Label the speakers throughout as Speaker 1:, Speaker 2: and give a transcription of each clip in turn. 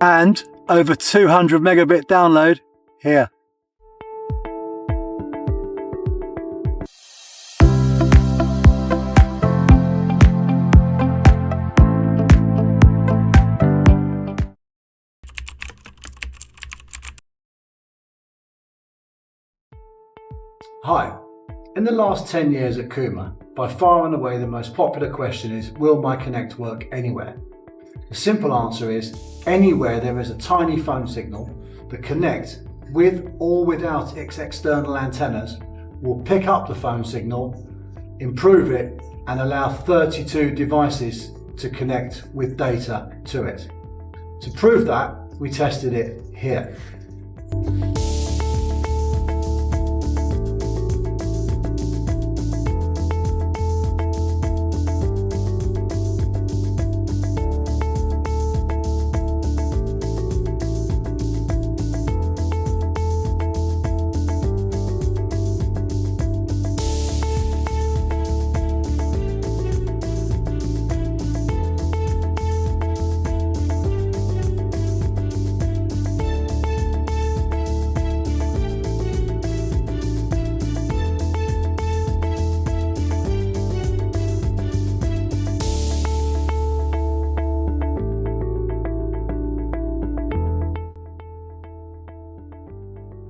Speaker 1: and over 200 megabit download here. Hi. In the last 10 years at KUMA, by far and away the most popular question is, will my Connect work anywhere? The simple answer is, anywhere there is a tiny phone signal, the Connect, with or without its external antennas, will pick up the phone signal, improve it, and allow 32 devices to connect with data to it. To prove that, we tested it here.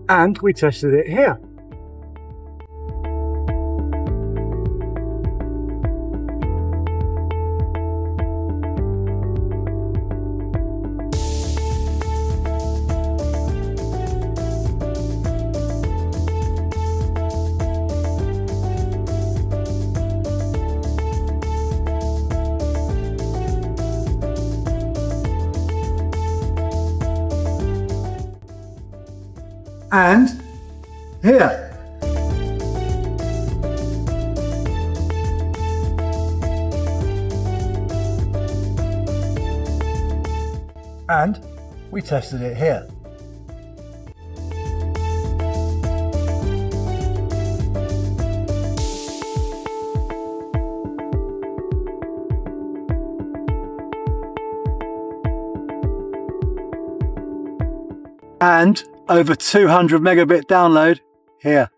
Speaker 1: And we tested it here. And here. And we tested it here. And over 200 megabit download here.